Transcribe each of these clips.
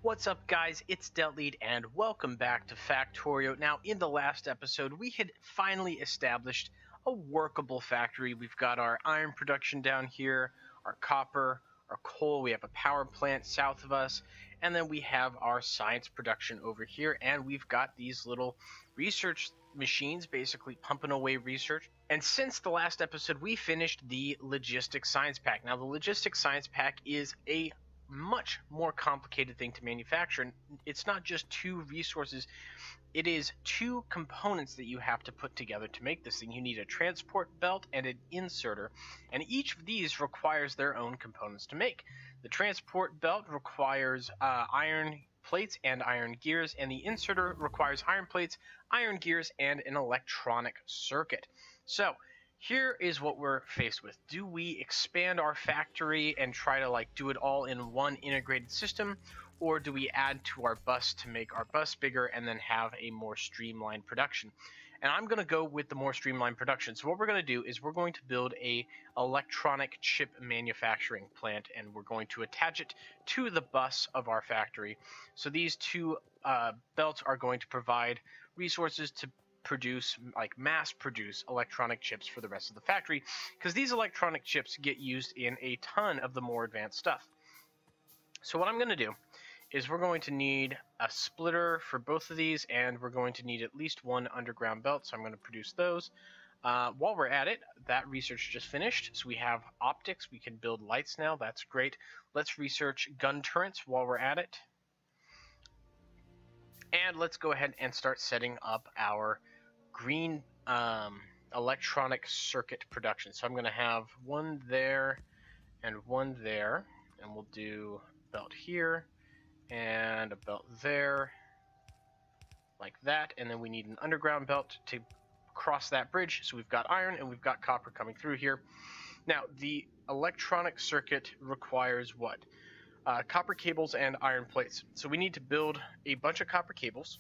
What's up, guys? It's Deltlead, and welcome back to Factorio. Now, in the last episode, we had finally established a workable factory. We've got our iron production down here, our copper, our coal. We have a power plant south of us, and then we have our science production over here, and we've got these little research machines basically pumping away research. And since the last episode, we finished the logistics science pack. Now, the logistics science pack is a much more complicated thing to manufacture. It's not just two resources, it is two components that you have to put together to make this thing. You need a transport belt and an inserter, and each of these requires their own components to make. The transport belt requires iron plates and iron gears, and the inserter requires iron plates, iron gears, and an electronic circuit. So here is what we're faced with. Do we expand our factory and try to do it all in one integrated system, or do we add to our bus to make our bus bigger and then have a more streamlined production? And I'm going to go with the more streamlined production. So what we're going to do is we're going to build a electronic chip manufacturing plant, and we're going to attach it to the bus of our factory. So these two belts are going to provide resources to mass produce electronic chips for the rest of the factory, because these electronic chips get used in a ton of the more advanced stuff. So what I'm going to do is we're going to need a splitter for both of these, and we're going to need at least one underground belt, so I'm going to produce those. While we're at it, that research just finished, so we have optics. We can build lights now. That's great. Let's research gun turrets while we're at it. And let's go ahead and start setting up our green electronic circuit production. So I'm going to have one there and one there, and we'll do a belt here and a belt there, like that. And then we need an underground belt to cross that bridge. So we've got iron and we've got copper coming through here. Now, the electronic circuit requires what? Copper cables and iron plates. So we need to build a bunch of copper cables,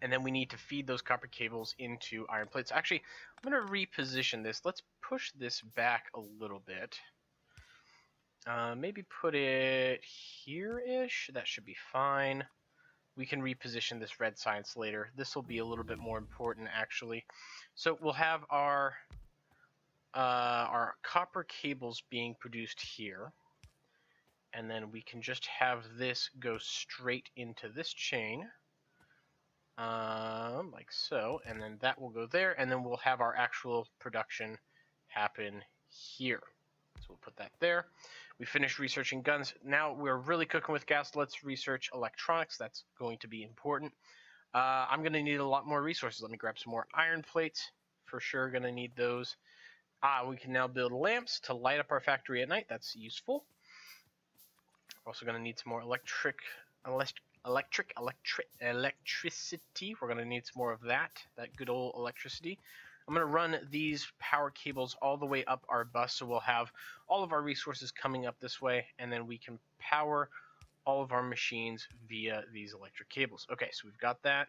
and then we need to feed those copper cables into iron plates. Actually, I'm going to reposition this. Let's push this back a little bit. Maybe put it here-ish. That should be fine. We can reposition this red science later. This will be a little bit more important, actually. So we'll have our copper cables being produced here. And then we can just have this go straight into this chain, like so, and then that will go there, and then we'll have our actual production happen here. So we'll put that there. We finished researching guns. Now we're really cooking with gas. Let's research electronics. That's going to be important. I'm going to need a lot more resources. Let me grab some more iron plates. For sure going to need those. We can now build lamps to light up our factory at night. That's useful. We're also going to need some more electricity. We're going to need some more of that good old electricity. I'm going to run these power cables all the way up our bus, so we'll have all of our resources coming up this way, and then we can power all of our machines via these electric cables. Okay, so we've got that.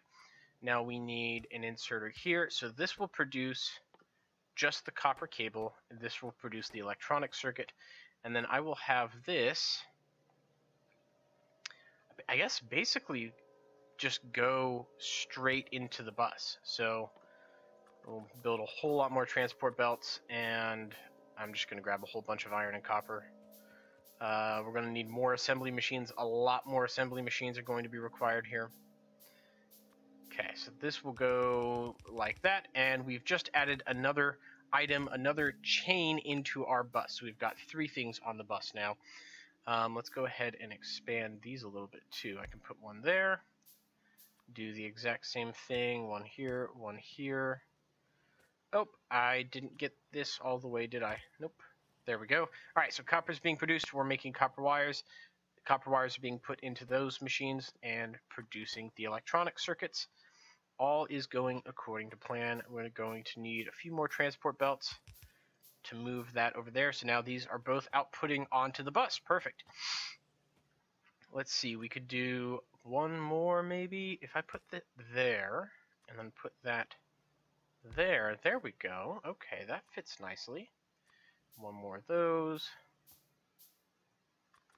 Now we need an inserter here, so this will produce just the copper cable, and this will produce the electronic circuit, and then I will have this, I guess, basically just go straight into the bus. So we'll build a whole lot more transport belts, and I'm just going to grab a whole bunch of iron and copper. We're going to need more assembly machines. A lot more assembly machines are going to be required here. Okay, so this will go like that, and we've just added another item, another chain into our bus. So we've got three things on the bus now. Let's go ahead and expand these a little bit too. I can put one there, do the exact same thing, one here, one here. Oh, I didn't get this all the way, did I? Nope. There we go. All right, so copper is being produced. We're making copper wires. The copper wires are being put into those machines and producing the electronic circuits. All is going according to plan. We're going to need a few more transport belts to move that over there. So now these are both outputting onto the bus. Perfect. Let's see, we could do one more maybe. If I put that there and then put that there we go. Okay, that fits nicely. One more of those.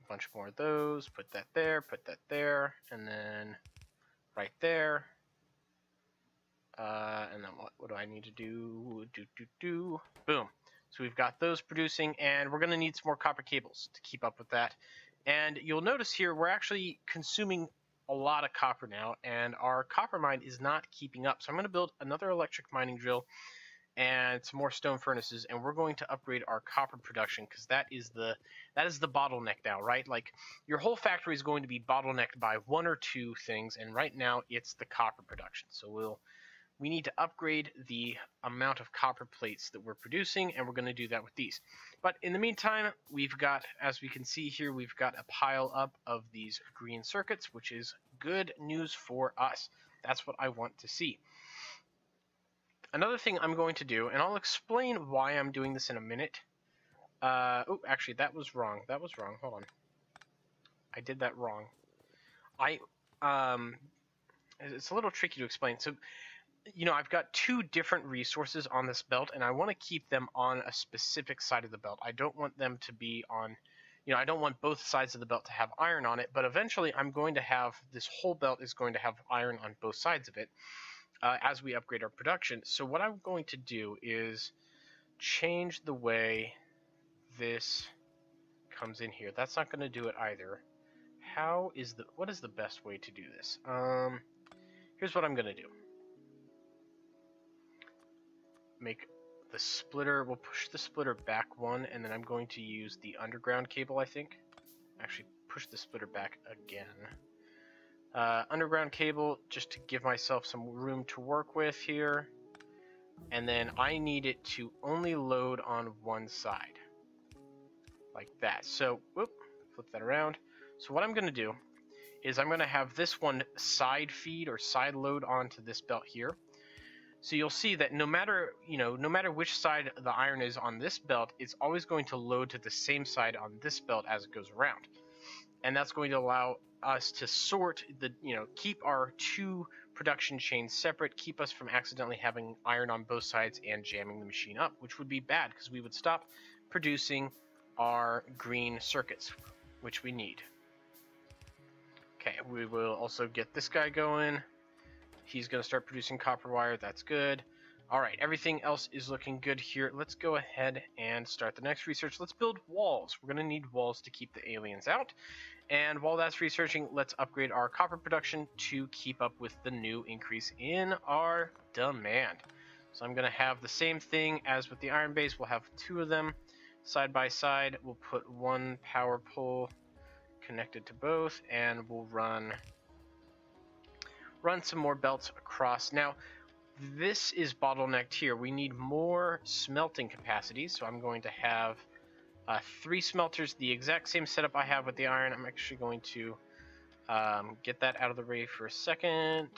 bunch more of those, put that there, and then right there. And then what do I need to do? Boom. So we've got those producing, and we're going to need some more copper cables to keep up with that. And you'll notice here we're actually consuming a lot of copper now, and our copper mine is not keeping up. So I'm going to build another electric mining drill and some more stone furnaces, and we're going to upgrade our copper production, because that is the bottleneck now, right? Like, your whole factory is going to be bottlenecked by one or two things, and right now it's the copper production. So we need to upgrade the amount of copper plates that we're producing, and we're going to do that with these. But in the meantime, we've got, as we can see here, we've got a pile up of these green circuits, which is good news for us. That's what I want to see. Another thing I'm going to do, and I'll explain why I'm doing this in a minute. Oh, actually, that was wrong. Hold on. I did that wrong. It's a little tricky to explain. So, I've got two different resources on this belt, and I want to keep them on a specific side of the belt. I don't want them to be on, I don't want both sides of the belt to have iron on it, but eventually I'm going to have, this whole belt is going to have iron on both sides of it. As we upgrade our production. So what I'm going to do is change the way this comes in here. That's not going to do it either. What is the best way to do this? Here's what I'm going to do. Make the splitter, we'll push the splitter back one, and then I'm going to use the underground cable, I think. Actually, push the splitter back again. Underground cable, just to give myself some room to work with here. And then I need it to only load on one side. Like that. So, whoop, flip that around. So what I'm going to do is I'm going to have this one side feed or side load onto this belt here. So you'll see that no matter which side the iron is on this belt, it's always going to load to the same side on this belt as it goes around. And that's going to allow us to sort keep our two production chains separate, keep us from accidentally having iron on both sides and jamming the machine up, which would be bad because we would stop producing our green circuits, which we need. Okay, we will also get this guy going. He's going to start producing copper wire. That's good. All right, everything else is looking good here. Let's go ahead and start the next research. Let's build walls. We're going to need walls to keep the aliens out. And while that's researching, let's upgrade our copper production to keep up with the new increase in our demand. So I'm going to have the same thing as with the iron base. We'll have two of them side by side. We'll put one power pole connected to both, and we'll run some more belts across. Now, this is bottlenecked here. We need more smelting capacity, so I'm going to have 3 smelters, the exact same setup I have with the iron. I'm actually going to get that out of the way for a second.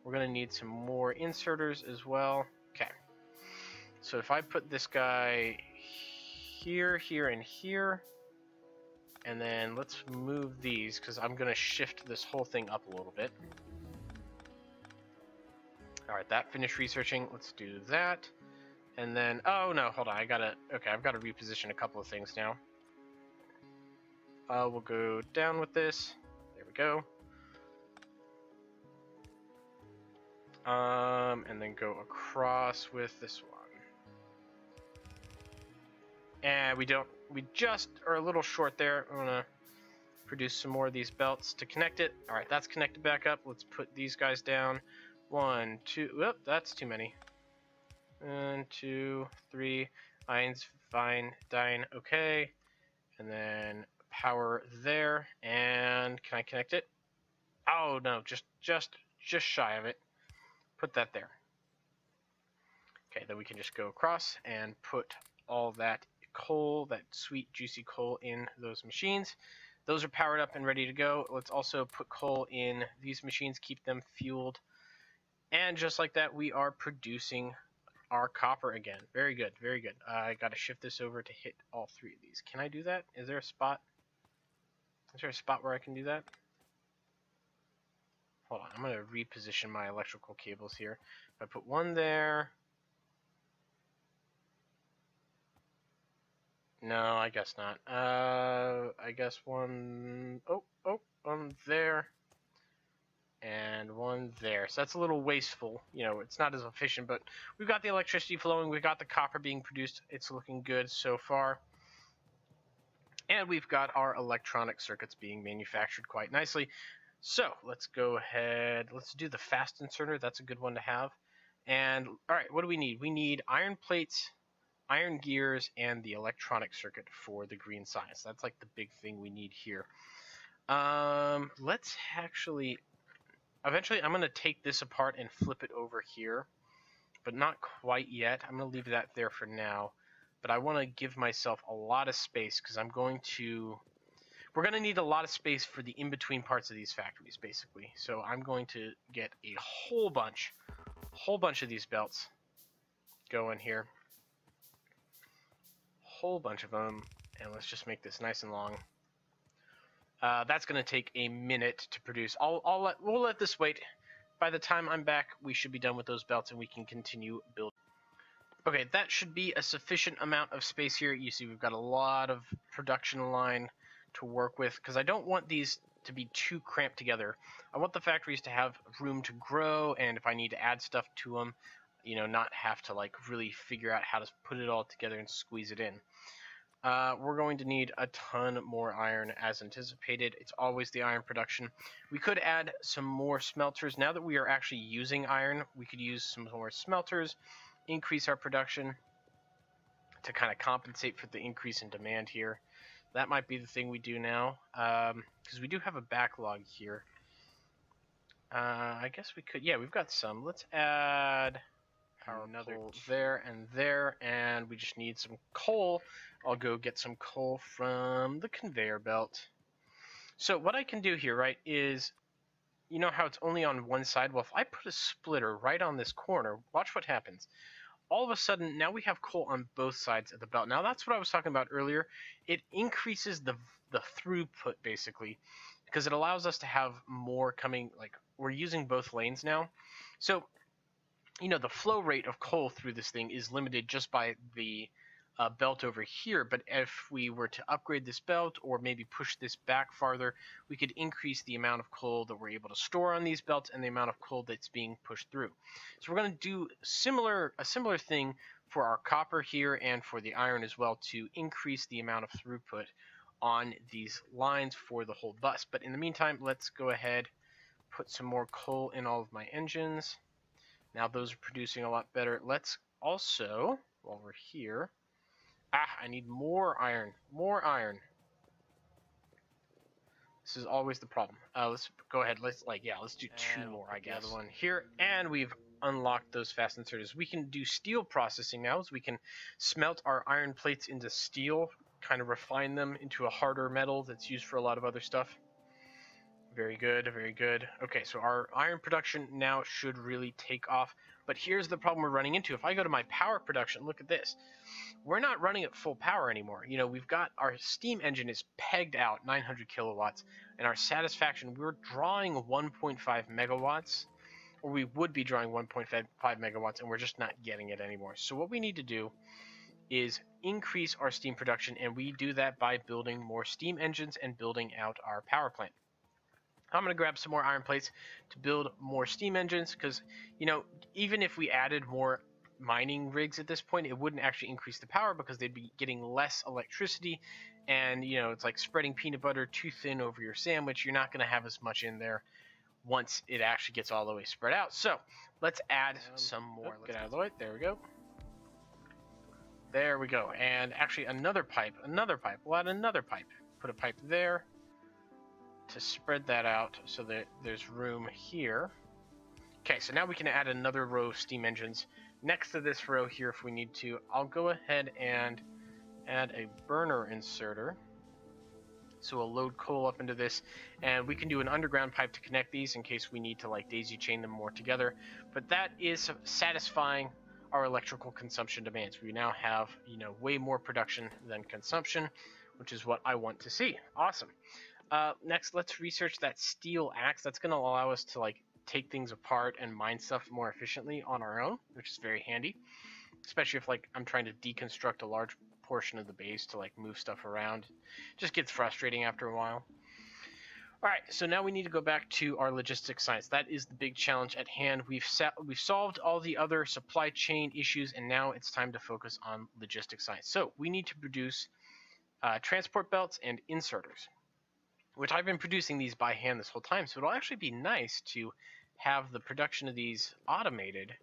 We're going to need some more inserters as well. Okay, so if I put this guy here, here, and here, and then let's move these, because I'm going to shift this whole thing up a little bit. Alright, that finished researching. Let's do that. And then, oh no, hold on, I've got to reposition a couple of things now. We'll go down with this. There we go. And then go across with this one. And we just are a little short there. I'm gonna produce some more of these belts to connect it. Alright, that's connected back up. Let's put these guys down. 1, 2, whoop, that's too many. 1, 2, 3, iron's fine, dyne, okay. And then power there, and can I connect it? Oh no, just shy of it. Put that there. Okay, then we can just go across and put all that coal, that sweet juicy coal, in those machines. Those are powered up and ready to go. Let's also put coal in these machines, keep them fueled. And just like that, we are producing our copper again. Very good, very good. I got to shift this over to hit all 3 of these. Can I do that? Is there a spot? Is there a spot where I can do that? Hold on, I'm going to reposition my electrical cables here. If I put one there, No, I guess not. I guess one... one there. And one there. So that's a little wasteful. You know, it's not as efficient, but we've got the electricity flowing. We've got the copper being produced. It's looking good so far. And we've got our electronic circuits being manufactured quite nicely. So let's go ahead. Let's do the fast inserter. That's a good one to have. And all right, what do we need? We need iron plates, iron gears, and the electronic circuit for the green science. That's like the big thing we need here. Let's actually... Eventually, I'm going to take this apart and flip it over here, but not quite yet. I'm going to leave that there for now, but I want to give myself a lot of space because we're going to need a lot of space for the in-between parts of these factories, basically. So I'm going to get a whole bunch of these belts going here. Whole bunch of them, and let's just make this nice and long. That's going to take a minute to produce. We'll let this wait. By the time I'm back, we should be done with those belts and we can continue building. Okay, that should be a sufficient amount of space here. You see we've got a lot of production line to work with because I don't want these to be too cramped together. I want the factories to have room to grow, and if I need to add stuff to them, you know, not have to like really figure out how to put it all together and squeeze it in. We're going to need a ton more iron as anticipated. It's always the iron production. We could add some more smelters. Now that we are actually using iron, we could use some more smelters, increase our production to kind of compensate for the increase in demand here. That might be the thing we do now, because we do have a backlog here. I guess we could, yeah, we've got some. Let's add another there, and we just need some coal. I'll go get some coal from the conveyor belt. So what I can do here, right, is, you know how it's only on one side? Well, if I put a splitter right on this corner, watch what happens. All of a sudden, now we have coal on both sides of the belt. Now, that's what I was talking about earlier. It increases the throughput, basically, because it allows us to have more coming, like, we're using both lanes now. So, you know, the flow rate of coal through this thing is limited just by the belt over here, but if we were to upgrade this belt or maybe push this back farther, we could increase the amount of coal that we're able to store on these belts and the amount of coal that's being pushed through. So we're going to do a similar thing for our copper here and for the iron as well to increase the amount of throughput on these lines for the whole bus. But in the meantime, let's go ahead, put some more coal in all of my engines. Now those are producing a lot better. Let's also, while we're here, I need more iron. More iron. This is always the problem. Let's go ahead. Let's do two more, I guess. The other one here, and we've unlocked those fast inserters. We can do steel processing now, so we can smelt our iron plates into steel, kind of refine them into a harder metal that's used for a lot of other stuff. Very good, very good. Okay, so our iron production now should really take off. But here's the problem we're running into. If I go to my power production, look at this. We're not running at full power anymore. You know, we've got our steam engine is pegged out 900 kilowatts, and our satisfaction, we're drawing 1.5 megawatts, or we would be drawing 1.5 megawatts, and we're just not getting it anymore. So what we need to do is increase our steam production, and we do that by building more steam engines and building out our power plant. I'm going to grab some more iron plates to build more steam engines because, you know, even if we added more mining rigs at this point, it wouldn't actually increase the power because they'd be getting less electricity. And, you know, it's like spreading peanut butter too thin over your sandwich. You're not going to have as much in there once it actually gets all the way spread out. So let's add some more. Get out of the way. There we go. There we go. And actually another pipe. We'll add another pipe. Put a pipe there to spread that out so that there's room here. Okay, so now we can add another row of steam engines next to this row here if we need to. I'll go ahead and add a burner inserter. So we'll load coal up into this, and we can do an underground pipe to connect these in case we need to like daisy chain them more together. But that is satisfying our electrical consumption demands. We now have, you know, way more production than consumption, which is what I want to see. Awesome. Next, let's research that steel axe. That's going to allow us to like take things apart and mine stuff more efficiently on our own, which is very handy, especially if like I'm trying to deconstruct a large portion of the base to like move stuff around. It just gets frustrating after a while. All right, so now we need to go back to our logistics science. That is the big challenge at hand. We've solved all the other supply chain issues, and now it's time to focus on logistics science. So we need to produce transport belts and inserters, which I've been producing these by hand this whole time. So it'll actually be nice to have the production of these automated,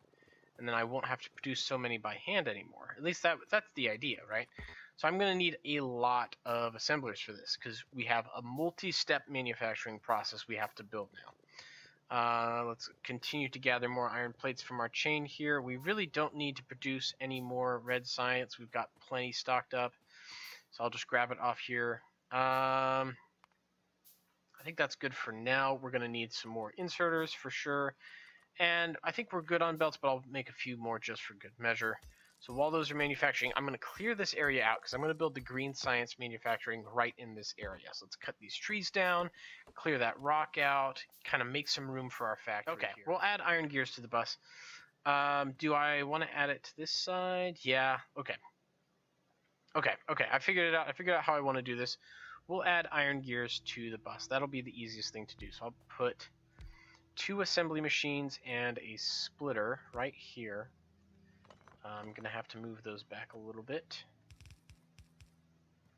and then I won't have to produce so many by hand anymore. At least that's the idea, right? So I'm going to need a lot of assemblers for this because we have a multi-step manufacturing process we have to build now. Let's continue to gather more iron plates from our chain here. We really don't need to produce any more red science. We've got plenty stocked up. So I'll just grab it off here. I think that's good for now. We're going to need some more inserters for sure. And I think we're good on belts, but I'll make a few more just for good measure. So while those are manufacturing, I'm going to clear this area out because I'm going to build the green science manufacturing right in this area. So let's cut these trees down, clear that rock out, kind of make some room for our factory. Okay, here. We'll add iron gears to the bus. Do I want to add it to this side? Yeah, okay. Okay, I figured it out. I figured out how I want to do this. We'll add iron gears to the bus. That'll be the easiest thing to do. So I'll put 2 assembly machines and a splitter right here. I'm going to have to move those back a little bit.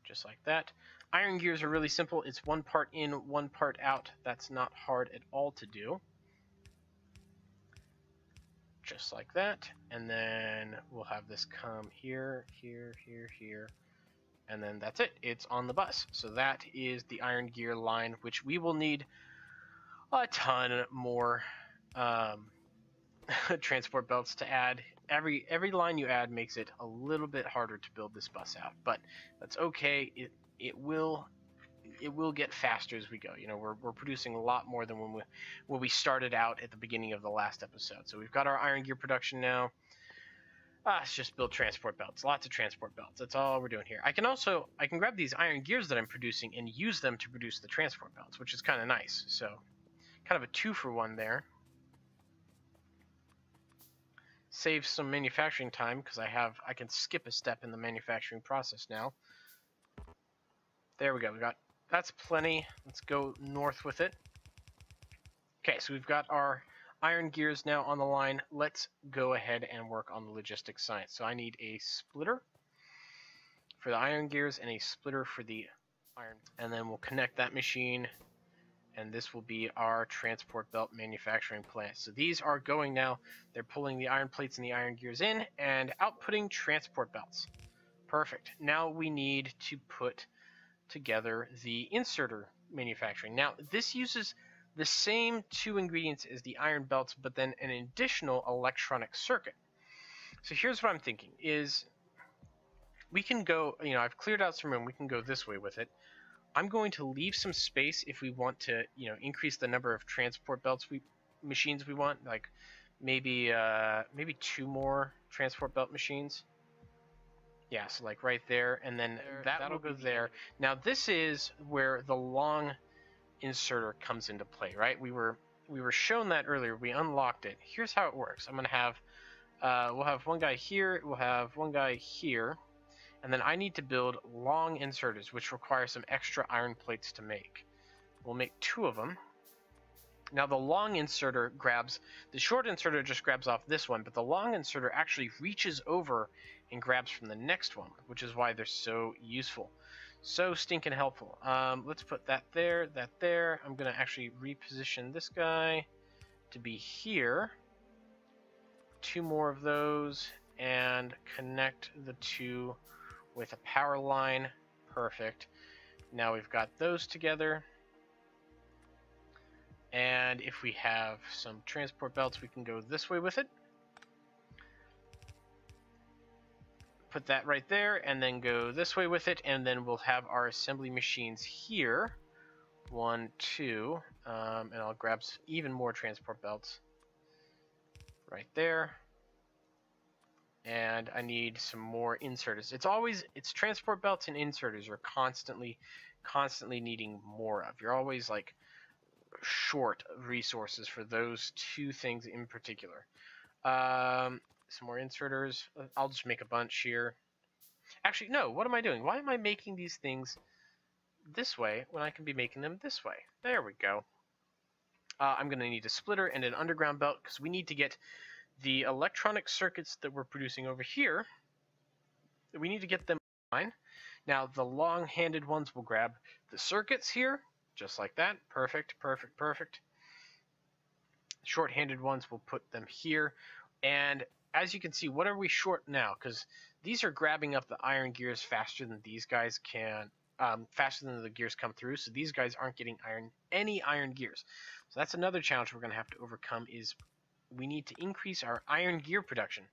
Just like that. Iron gears are really simple. It's 1 part in, 1 part out. That's not hard at all to do. Just like that. And then we'll have this come here, here, here, here. And then that's it. It's on the bus. So that is the iron gear line, which we will need a ton more transport belts to add. Every line you add makes it a little bit harder to build this bus out, but that's okay. It will get faster as we go. You know, we're producing a lot more than when we started out at the beginning of the last episode. So we've got our iron gear production now. Let's just build transport belts. Lots of transport belts. That's all we're doing here. I can grab these iron gears that I'm producing and use them to produce the transport belts, which is kind of nice. So kind of a 2-for-1 there. Save some manufacturing time because I can skip a step in the manufacturing process now. There we go. That's plenty. Let's go north with it. Okay, so we've got our iron gears now on the line. Let's go ahead and work on the logistics science. So I need a splitter for the iron gears and a splitter for the iron. And then we'll connect that machine, and this will be our transport belt manufacturing plant. So these are going now. They're pulling the iron plates and the iron gears in and outputting transport belts. Perfect. Now we need to put together the inserter manufacturing. Now this uses the same 2 ingredients as the iron belts, but then an additional electronic circuit. So here's what I'm thinking is we can go, you know, I've cleared out some room. We can go this way with it. I'm going to leave some space if we want to, you know, increase the number of transport belts machines we want, like maybe 2 more transport belt machines. Yeah, so like right there, and then that'll go there. Now this is where the long inserter comes into play, right? We were shown that earlier. We unlocked it. Here's how it works. I'm gonna have we'll have one guy here. We'll have one guy here. And then I need to build long inserters, which require some extra iron plates to make. We'll make 2 of them. Now the long inserter the short inserter just grabs off this one, but the long inserter actually reaches over and grabs from the next one, which is why they're so useful. So stinking helpful. Let's put that there, that there. I'm going to actually reposition this guy to be here. 2 more of those, and connect the 2 with a power line. Perfect. Now we've got those together. And if we have some transport belts, we can go this way with it. Put that right there, and then go this way with it, and then we'll have our assembly machines here. 1, 2, and I'll grab even more transport belts right there. And I need some more inserters. It's transport belts and inserters are constantly needing more of. You're always like short of resources for those 2 things in particular. Some more inserters. I'll just make a bunch here. Actually, no, what am I doing? Why am I making these things this way when I can be making them this way? There we go. I'm going to need a splitter and an underground belt because we need to get the electronic circuits that we're producing over here. We need to get them online. Now, the long-handed ones will grab the circuits here, just like that. Perfect, perfect, perfect. Short-handed ones will put them here. And as you can see, what are we short now? Because these are grabbing up the iron gears faster than these guys can, faster than the gears come through. So these guys aren't getting any iron gears. So that's another challenge we're going to have to overcome is we need to increase our iron gear production.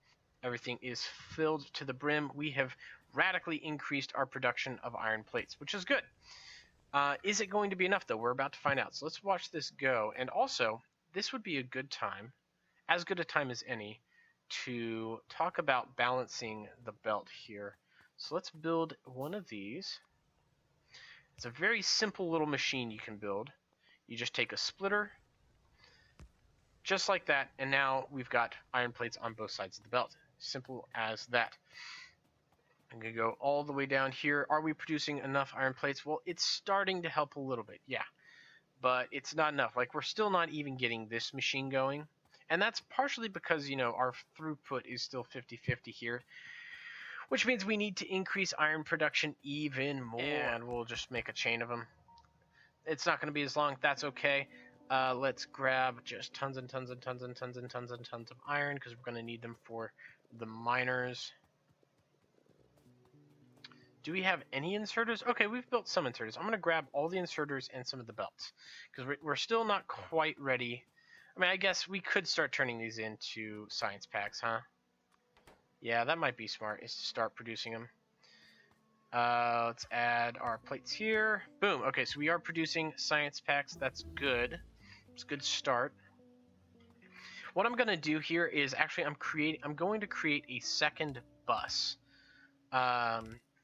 Everything is filled to the brim. We have radically increased our production of iron plates, which is good. Is it going to be enough, though? We're about to find out. So let's watch this go. And also, this would be a good time, as good a time as any, to talk about balancing the belt here. So let's build one of these. It's a very simple little machine you can build. You just take a splitter, just like that, and now we've got iron plates on both sides of the belt. Simple as that. I'm going to go all the way down here. Are we producing enough iron plates? Well, it's starting to help a little bit, yeah. But it's not enough. Like, we're still not even getting this machine going. And that's partially because, you know, our throughput is still 50-50 here. Which means we need to increase iron production even more. And we'll just make a chain of them. It's not going to be as long. That's okay. Let's grab just tons and tons and tons and tons and tons and tons of iron because we're going to need them for the miners. Do we have any inserters? Okay, we've built some inserters. I'm going to grab all the inserters and some of the belts because we're still not quite ready. I mean, I guess we could start turning these into science packs, huh? Yeah, that might be smart, is to start producing them. Let's add our plates here. Boom. Okay, so we are producing science packs. That's good. It's a good start. What I'm going to do here is actually I'm going to create a second bus.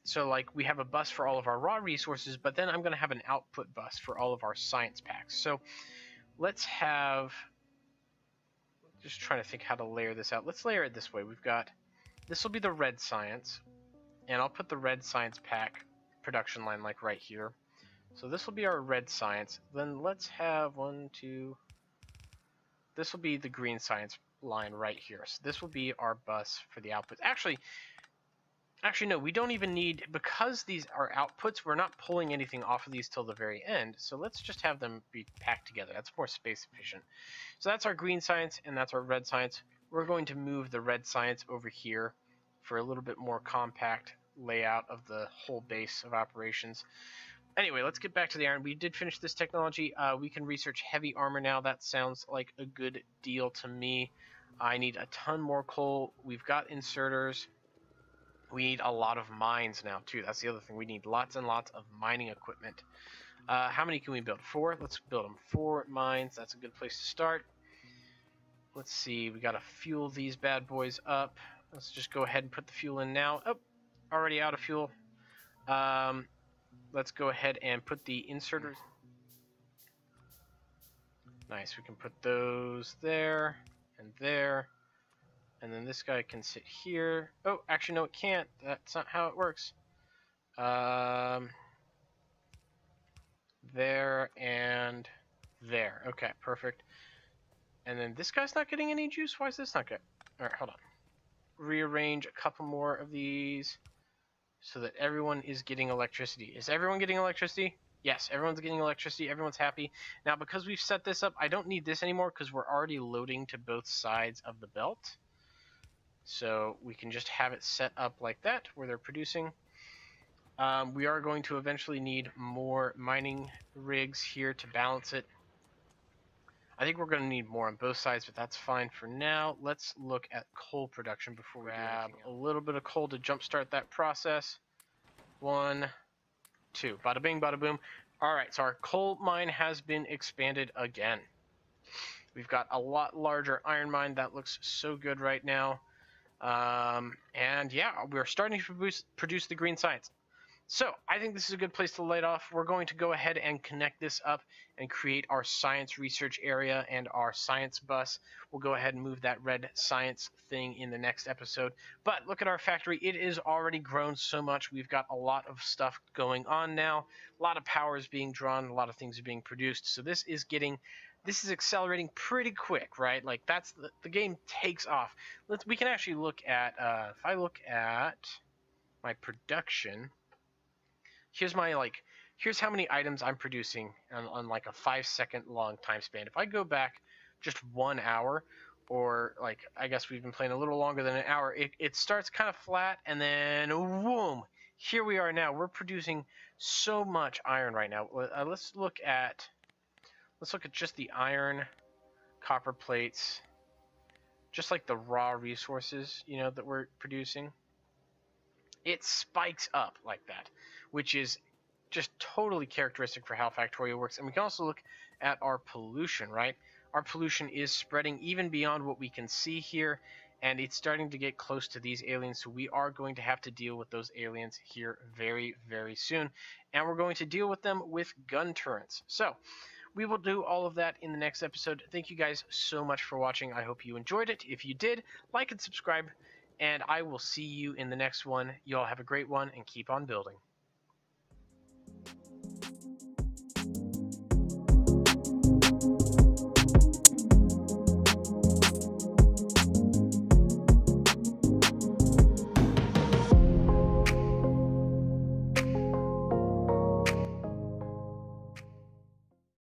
So like we have a bus for all of our raw resources, but then I'm going to have an output bus for all of our science packs. So let's have, just trying to think how to layer this out. Let's layer it this way. We've got, this will be the red science, and I'll put the red science pack production line like right here. So this will be our red science. Then let's have this will be the green science line right here. So this will be our bus for the outputs. Actually, no, we don't even need, because these are outputs, we're not pulling anything off of these till the very end. So let's just have them be packed together. That's more space efficient. So that's our green science and that's our red science. We're going to move the red science over here for a little bit more compact layout of the whole base of operations. Anyway, let's get back to the iron. We did finish this technology. We can research heavy armor now. That sounds like a good deal to me. I need a ton more coal. We've got inserters. We need a lot of mines now, too. That's the other thing. We need lots and lots of mining equipment. How many can we build? 4? Let's build them. 4 mines. That's a good place to start. Let's see. We got to fuel these bad boys up. Let's just go ahead and put the fuel in now. Oh, already out of fuel. Let's go ahead and put the inserters. Nice. We can put those there and there. And then this guy can sit here. Oh, actually, no, it can't. That's not how it works. There and there. Okay, perfect. And then this guy's not getting any juice? Why is this not good? All right, hold on. Rearrange a couple more of these so that everyone is getting electricity. Is everyone getting electricity? Yes, everyone's getting electricity. Everyone's happy. Now, because we've set this up, I don't need this anymore because we're already loading to both sides of the belt. So we can just have it set up like that where they're producing. We are going to eventually need more mining rigs here to balance it. I think we're going to need more on both sides, but that's fine for now. Let's look at coal production before we grab a little bit of coal to jumpstart that process. 1, 2. Bada bing, bada boom. All right, so our coal mine has been expanded again. We've got a lot larger iron mine. That looks so good right now. And yeah, we're starting to produce the green science. So I think this is a good place to light off. We're going to go ahead and connect this up and create our science research area and our science bus. We'll go ahead and move that red science thing in the next episode. But look at our factory. It is already grown so much. We've got a lot of stuff going on now. A lot of power is being drawn. A lot of things are being produced. So this is accelerating pretty quick, right? Like that's the game takes off. We can actually look at, if I look at my production, here's how many items I'm producing on like a 5 second long time span. If I go back just 1 hour, or like I guess we've been playing a little longer than an hour, it starts kind of flat and then boom, here we are now. We're producing so much iron right now. Let's look at just the iron, copper plates, just like the raw resources, that we're producing. It spikes up like that, which is just totally characteristic for how Factorio works. And we can also look at our pollution, right? Our pollution is spreading even beyond what we can see here, and it's starting to get close to these aliens, so we are going to have to deal with those aliens here very, very soon. And we're going to deal with them with gun turrets. So we will do all of that in the next episode. Thank you guys so much for watching. I hope you enjoyed it. If you did, like and subscribe, and I will see you in the next one. You all have a great one, and keep on building.